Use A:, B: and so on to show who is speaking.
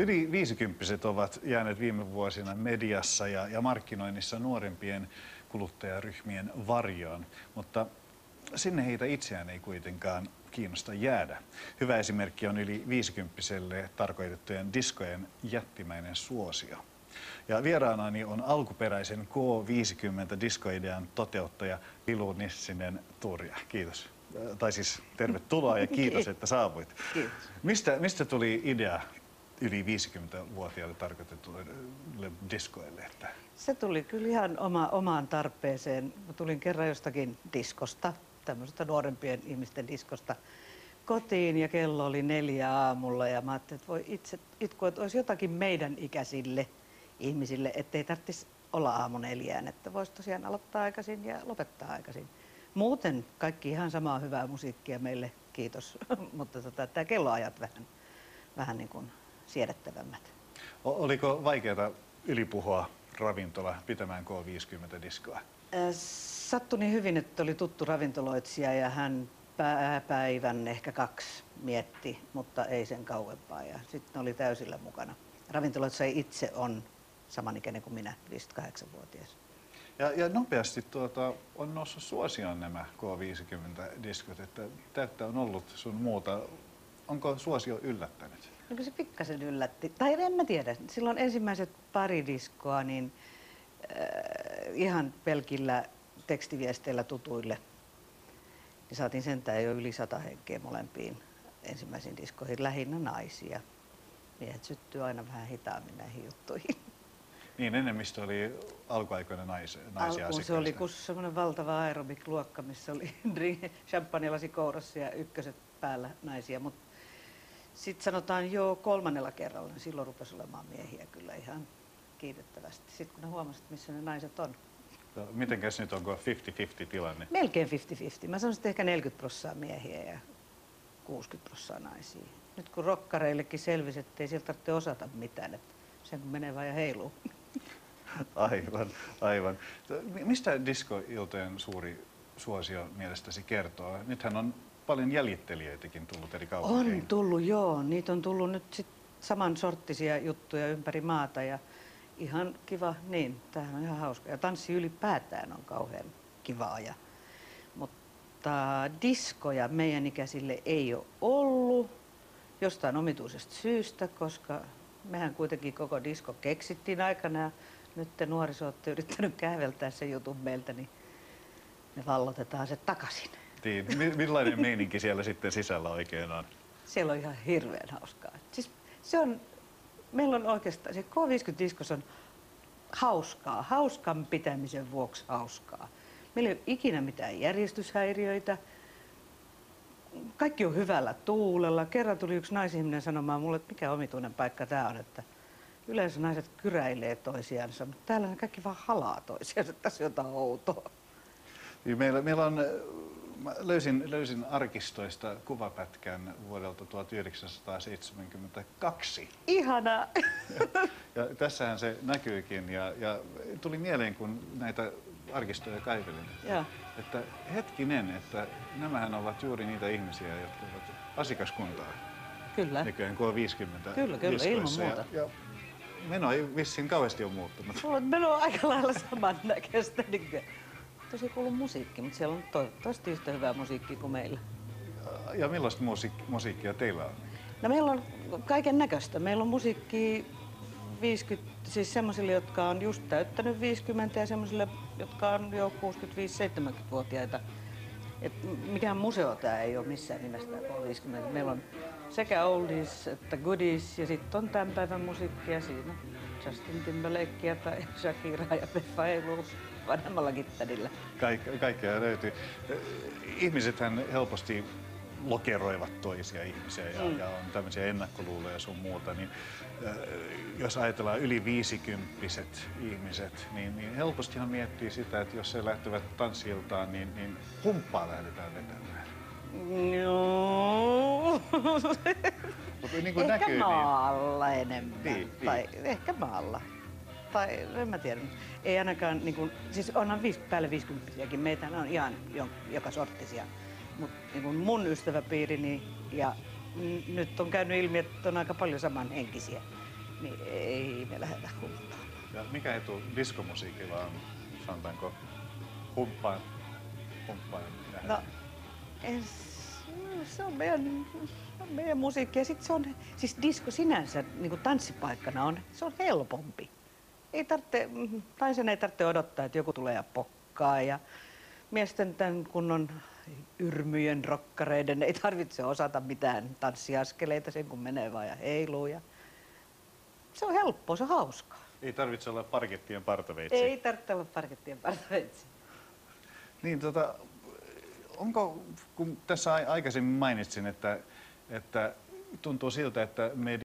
A: Yli 50-vuotiaat ovat jääneet viime vuosina mediassa ja markkinoinnissa nuorempien kuluttajaryhmien varjoon, mutta sinne heitä itseään ei kuitenkaan kiinnosta jäädä. Hyvä esimerkki on yli 50-vuotiaille tarkoitettujen diskojen jättimäinen suosio. Ja vieraanani on alkuperäisen K50-diskoidean toteuttaja Pilu Nissinen-Turja. Kiitos. Tai siis tervetuloa ja kiitos, että saavuit.
B: Kiitos.
A: Mistä tuli idea yli 50-vuotiaille tarkoitetuille diskoille?
B: Se tuli kyllä ihan omaan tarpeeseen. Mä tulin kerran jostakin diskosta, tämmöisestä nuorempien ihmisten diskosta, kotiin ja kello oli 4 aamulla ja mä ajattelin, että voi itku, että olisi jotakin meidän ikäisille ihmisille, ettei tarvitsisi olla aamu 4, että voisi tosiaan aloittaa aikaisin ja lopettaa aikaisin. Muuten kaikki ihan samaa hyvää musiikkia meille, kiitos, mutta tämä kelloajat vähän niin kuin siedettävämmät.
A: Oliko vaikeaa ylipuhua ravintola pitämään K50-diskoa?
B: Sattui niin hyvin, että oli tuttu ravintoloitsija ja hän päivän ehkä 2 mietti, mutta ei sen kauempaa ja sitten oli täysillä mukana. Ravintoloitsija itse on samanikäinen kuin minä, 58-vuotias.
A: Ja nopeasti on noussut suosioon nämä K50-diskot, että täyttä on ollut sun muuta. Onko suosio yllättänyt?
B: No se pikkasen yllätti. Tai en mä tiedä. Silloin ensimmäiset pari diskoa niin ihan pelkillä tekstiviesteillä tutuille. Niin saatiin sentään jo yli 100 henkeä molempiin ensimmäisiin diskoihin, lähinnä naisia. Miehet syttyy aina vähän hitaammin näihin juttuihin.
A: Niin, enemmistö oli alkuaikoina naisia asiakkaista.
B: Alkuun se oli semmoinen valtava aerobik-luokka, missä oli champagnelasi kourassa ja ykköset päällä naisia. Mutta sitten sanotaan jo 3. kerralla, niin silloin rupesi olemaan miehiä kyllä ihan kiitettävästi. Sitten kun ne huomasivat, missä ne naiset on.
A: No, mitenkäs nyt, onko 50-50 tilanne?
B: Melkein 50-50. Mä sanoisin, että ehkä 40% miehiä ja 60% naisia. Nyt kun rokkareillekin selvisi, että ei sieltä tarvitse osata mitään, että sen kun menee vaan ja heiluu.
A: Aivan. Mistä diskoiltojen suuri suosio mielestäsi kertoo? Nythän on paljon jäljittelijöitäkin tullut eri kaupunkeihin.
B: On tullut, joo. Niitä on tullut nyt sit samansorttisia juttuja ympäri maata ja ihan kiva, niin, tämähän on ihan hauska. Ja tanssi ylipäätään on kauhean kivaa. Mutta diskoja meidän ikäisille ei ole ollut jostain omituisesta syystä, koska mehän kuitenkin koko disko keksittiin aikana ja nyt te nuoriso olette yrittänyt käveltää sen jutun meiltä, niin me vallotetaan se takaisin.
A: Niin. Millainen meininki siellä sitten sisällä oikein on?
B: Siellä on ihan hirveän hauskaa. Siis meillä on oikeastaan, se K50-diskos on hauskaa, hauskan pitämisen vuoksi hauskaa. Meillä ei ole ikinä mitään järjestyshäiriöitä. Kaikki on hyvällä tuulella. Kerran tuli yksi naisihminen sanomaan mulle, että mikä omituinen paikka tämä on, että yleensä naiset kyräilee toisiansa, mutta täällä ne kaikki vaan halaa toisiansa, tässä on jotain outoa.
A: Meillä on, löysin arkistoista kuvapätkän vuodelta 1972.
B: Ihanaa!
A: Ja tässähän se näkyykin ja tuli mieleen, kun näitä arkistoja kaivelin, että hetkinen, että nämähän ovat juuri niitä ihmisiä, jotka ovat asiakaskuntaa.
B: Kyllä.
A: Nykyään K50
B: Kyllä, ilman muuta.
A: Ja meno ei vissiin kauheasti ole muuttunut.
B: Mulla meno on aika lailla samannäköistä. Tosi kuuluu musiikki, mutta siellä on toivottavasti yhtä hyvää musiikkia kuin meillä.
A: Ja millaista musiikkia teillä on?
B: No meillä on kaiken näköistä. Meillä on musiikkia 50, siis semmoisille, jotka on just täyttänyt 50 ja semmoisille, jotka on jo 65-70-vuotiaita. Et mikään museo tää ei ole missään nimestä 50. Meillä on sekä oldies että goodies ja sitten on tämän päivän musiikkia siinä. Justin Timberlakea tai Shakiraa ja Beffa Eilu vanhemmallakin tädillä.
A: Kaikkea löytyy. Ihmisethän helposti lokeroivat toisia ihmisiä ja on tämmöisiä ennakkoluuloja sun muuta, niin jos ajatellaan yli 50-vuotiaat ihmiset, niin helpostihan miettii sitä, että jos he lähtevät tanssiltaan, niin humppaa lähdetään vetämään.
B: Joo.
A: Niin kuin
B: ehkä
A: näkyy,
B: maalla enemmän.
A: Niin.
B: Tai ehkä maalla. Tai en mä tiedä. Ei ainakaan, niin kuin, siis onhan päälle 50-vuotiaitakin, meitä on ihan joka sorttisia. Mutta niin mun ystäväpiirini ja nyt on käynyt ilmi, että on aika paljon samanhenkisiä. niin ei me lähdetä humppaamaan.
A: Ja mikä etu diskomusiikilla on, sanotaanko, humppaan nähden?
B: No, se on meidän musiikki ja sitten se on, siis disko sinänsä niin kuin tanssipaikkana se on helpompi. Naisen ei tarvitse odottaa, että joku tulee ja pokkaa ja miesten tämän kunnon yrmyjen rokkareiden ei tarvitse osata mitään tanssiaskeleita sen kun menee vaan ja heiluu. Ja se on helppoa, se on hauskaa.
A: Ei tarvitse olla parkettien partaveitsi.
B: Ei tarvitse olla parkettien partaveitsi.
A: Niin, onko, kun tässä aikaisemmin mainitsin, että tuntuu siltä, että media